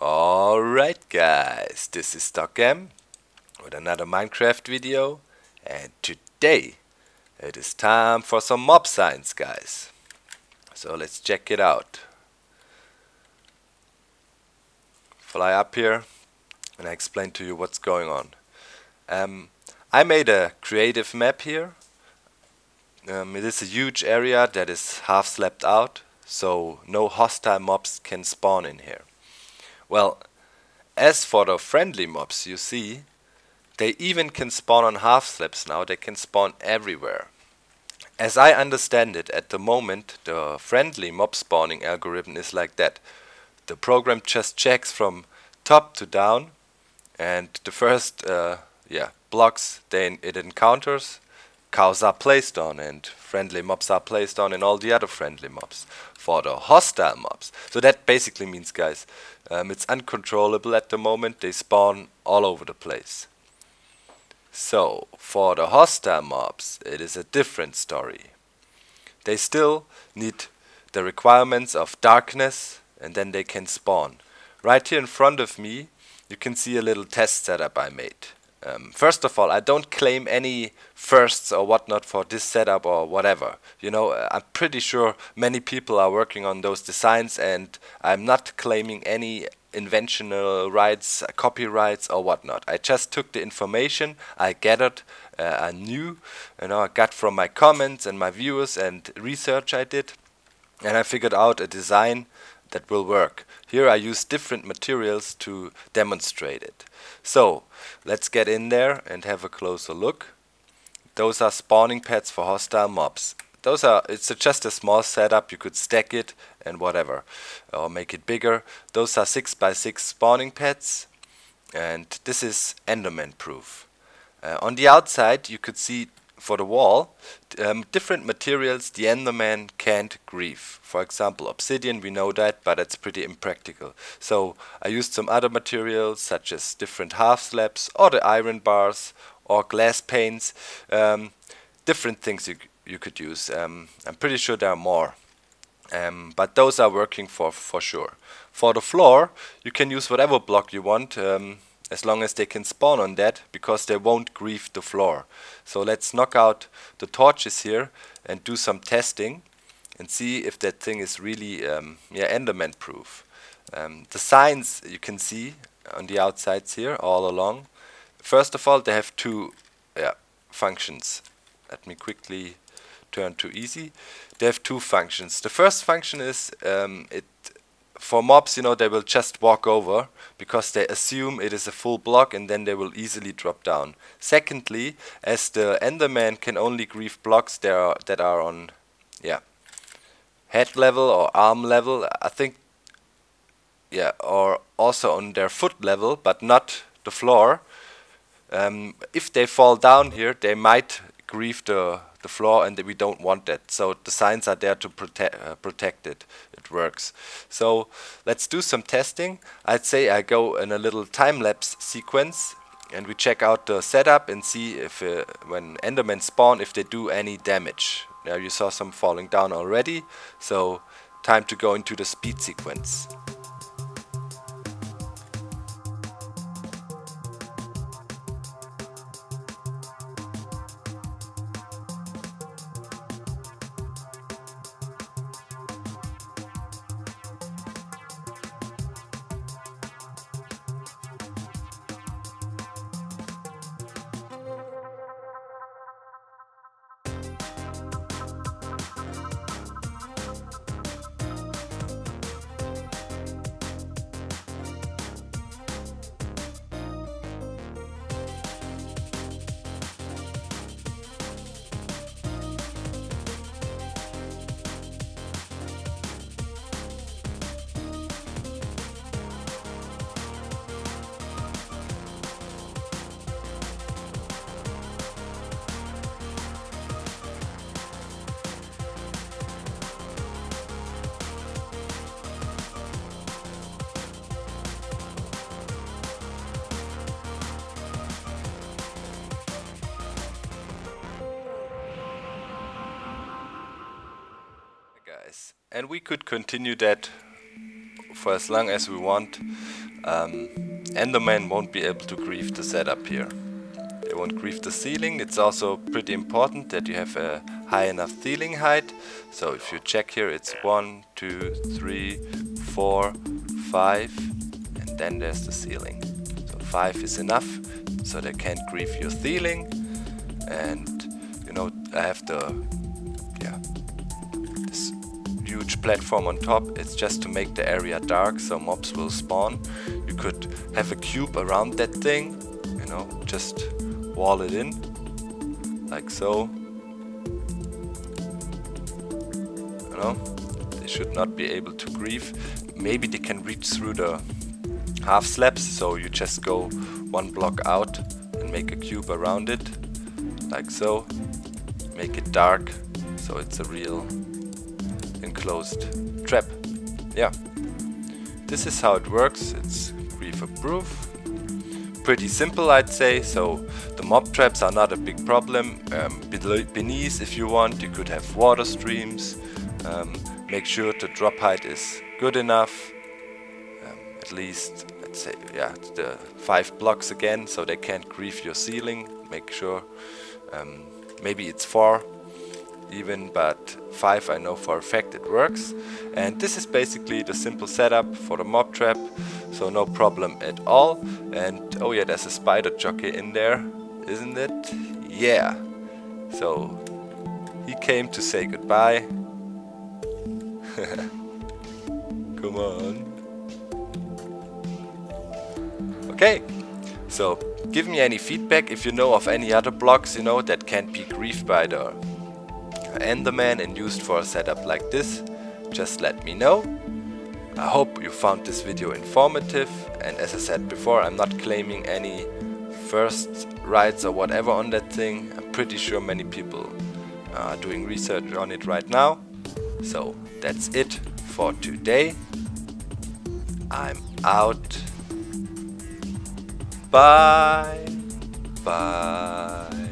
Alright guys, this is Docm with another Minecraft video, and today it is time for some mob science, guys. So let's check it out. Fly up here and I explain to you what's going on. I made a creative map here. It is a huge area that is half slept out, so no hostile mobs can spawn in here. Well, as for the friendly mobs, you see, they even can spawn on half slabs now. They can spawn everywhere. As I understand it, at the moment, the friendly mob spawning algorithm is like that. The program just checks from top to down, and the first blocks it encounters, cows are placed on, and friendly mobs are placed on, and all the other friendly mobs. For the hostile mobs, so that basically means, guys, it's uncontrollable at the moment. They spawn all over the place. So for the hostile mobs, it is a different story. They still need the requirements of darkness, and then they can spawn. Right here in front of me, you can see a little test setup I made. First of all, I don't claim any firsts or whatnot for this setup or whatever. You know, I'm pretty sure many people are working on those designs, and I'm not claiming any inventional rights, copyrights or whatnot. I just took the information I gathered, I knew, I got from my comments and my viewers and research I did, and I figured out a design that will work. Here I use different materials to demonstrate it. So let's get in there and have a closer look. Those are spawning pads for hostile mobs. It's just a small setup. You could stack it and whatever, or make it bigger. Those are 6x6 spawning pads, and this is Enderman proof. On the outside you could see, for the wall, different materials the Enderman can't grief. For example, obsidian, we know that, but it's pretty impractical. So I used some other materials, such as different half slabs, or the iron bars, or glass panes. Different things you could use. I'm pretty sure there are more. But those are working for sure. For the floor, you can use whatever block you want, as long as they can spawn on that, because they won't grief the floor. So let's knock out the torches here and do some testing and see if that thing is really Enderman proof. The signs you can see on the outsides here all along. First of all, they have two functions. Let me quickly turn to easy. They have two functions. The first function is for mobs, they will just walk over because they assume it is a full block, and then they will easily drop down. Secondly, as the Enderman can only grief blocks that are on head level or arm level, I think, or also on their foot level, but not the floor. If they fall down here, they might grief the floor, and we don't want that. So the signs are there to protect it. It works. So let's do some testing. I'd say I go in a little time-lapse sequence, and we check out the setup and see if when Endermen spawn, if they do any damage. Now you saw some falling down already, so time to go into the speed sequence. Guys, and we could continue that for as long as we want. Enderman won't be able to grief the setup here. They won't grief the ceiling. It's also pretty important that you have a high enough ceiling height. So if you check here, it's 1, 2, 3, 4, 5, and then there's the ceiling. So 5 is enough, so they can't grief your ceiling. And you know, I have this huge platform on top. It's just to make the area dark so mobs will spawn. You could have a cube around that thing, you know, just wall it in like so. You know, they should not be able to grief. Maybe they can reach through the half slabs, so you just go 1 block out and make a cube around it like so. Make it dark so it's a real enclosed trap. Yeah, this is how it works. It's griefer proof. Pretty simple, I'd say. So the mob traps are not a big problem. Beneath, if you want, you could have water streams. Make sure the drop height is good enough. At least, let's say, yeah, the 5 blocks again, so they can't grief your ceiling. Make sure, maybe it's 4 even, but 5 I know for a fact it works. And this is basically the simple setup for the mob trap, so no problem at all. And oh yeah, there's a spider jockey in there, isn't it? Yeah, so he came to say goodbye. Come on. Okay, so give me any feedback if you know of any other blocks, you know, that can't be griefed by the Enderman and used for a setup like this. Just let me know. I hope you found this video informative, and as I said before, I'm not claiming any first rights or whatever on that thing. I'm pretty sure many people are doing research on it right now. So that's it for today. I'm out. Bye. Bye.